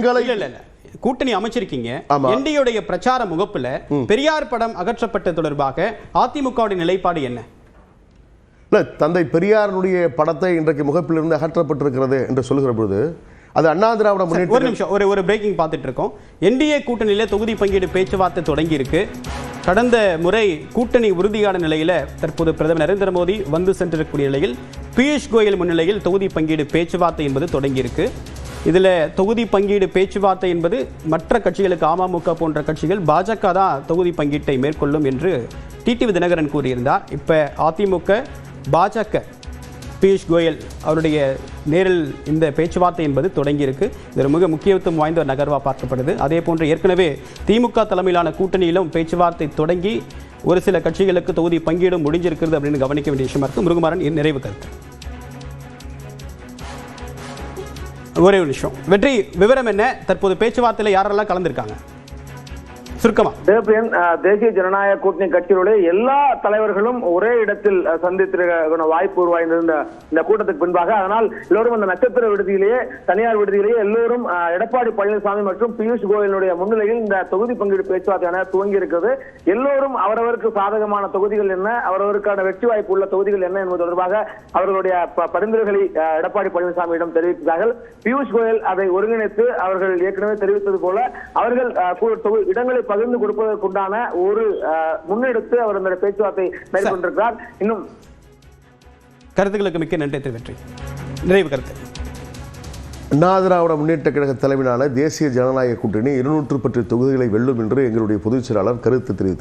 எங்களை கூட்டணி அமைச்சிருக்கீங்க. என்டிஏடைய பிரச்சார முகப்புல பெரியார் படம் அகற்றப்பட்ட தொடர்பாக அதிமுகவுடைய நிலைப்பாடு என்ன? தந்தை பெரியாருடைய படத்தை இன்றைக்கு முகப்பிலிருந்து அகற்றப்பட்டிருக்கிறது என்று சொல்லுகிற பொழுது அது அண்ணா திராவிட முன்னேற்ற ஒரு நிமிஷம் ஒரு பிரேக்கிங் பார்த்துட்டு இருக்கோம். என்டிஏ கூட்டணியில தொகுதி பங்கீடு பேச்சுவார்த்தை தொடங்கி இருக்கு. கடந்த முறை கூட்டணி உறுதியான நிலையில தற்போது பிரதமர் நரேந்திர மோடி வந்து சென்றிருக்கக்கூடிய நிலையில் பியூஷ் கோயல் முன்னிலையில் தொகுதி பங்கீடு பேச்சுவார்த்தை என்பது தொடங்கி இருக்கு. இதுல தொகுதி பங்கீடு பேச்சுவார்த்தை என்பது மற்ற கட்சிகளுக்கு அமமுக போன்ற கட்சிகள் பாஜக தான் தொகுதி பங்கீட்டை மேற்கொள்ளும் என்று டிடிவி தினகரன் கூறியிருந்தார். இப்ப அதிமுக பாஜக பியூஷ் கோயல் அவருடைய நேரில் இந்த பேச்சுவார்த்தை என்பது தொடங்கி இருக்கு. இது மிக முக்கியத்துவம் வாய்ந்த ஒரு நகர்வா பார்க்கப்படுது. அதே போன்று ஏற்கனவே திமுக தலைமையிலான கூட்டணியிலும் பேச்சுவார்த்தை தொடங்கி ஒரு சில கட்சிகளுக்கு தொகுதி பங்கீடு முடிஞ்சிருக்கிறது அப்படின்னு கவனிக்க வேண்டிய விஷயமா இருக்கு. முருகுமாறன் நிறைவு கருத்து. ஒரே ஒரு நிமிஷம் வெற்றி, விவரம் என்ன? தற்போது பேச்சுவார்த்தையில் யாரெல்லாம் கலந்துருக்காங்க சுருக்கமா? தேசிய ஜனநாயக கூட்டணி கட்சிகளுடைய எல்லா தலைவர்களும் ஒரே இடத்தில் சந்தித்திருக்க வாய்ப்பு உருவாயிருந்த இந்த கூட்டத்துக்கு பின்பாக, அதனால் எல்லோரும் அந்த நட்சத்திர விடுதியிலேயே தனியார் விடுதியிலேயே எல்லோரும் எடப்பாடி பழனிசாமி மற்றும் பியூஷ் கோயலுடைய முன்னிலையில் இந்த தொகுதி பங்கீடு பேச்சுவார்த்தை துவங்கி இருக்கிறது. எல்லோரும் அவரவருக்கு சாதகமான தொகுதிகள் என்ன, அவரவருக்கான வெற்றி வாய்ப்பு உள்ள தொகுதிகள் என்ன என்பது தொடர்பாக அவர்களுடைய பரிந்துரைகளை எடப்பாடி பழனிசாமியிடம் தெரிவித்தார்கள். பியூஷ் கோயல் அதை ஒருங்கிணைத்து அவர்கள் ஏற்கனவே தெரிவித்தது போல அவர்கள் இடங்களை பகிர்ந்து கொடுப்பதற்குண்டான ஒரு முன்னெடுத்து அவர் அந்த பேச்சுவார்த்தை மேற்கொண்டிருக்கிறார். இன்னும் கருத்துக்களுக்கு மிக்க நன்றி வெற்றி. நிறைவு கருத்து. அண்ணா திராவிட முன்னேற்ற கழக தலைமையிலான தேசிய ஜனநாயக கூட்டணி 210 தொகுதிகளை வெல்லும் என்று எங்களுடைய பொதுச் செயலாளர் கருத்து தெரிவித்தார்.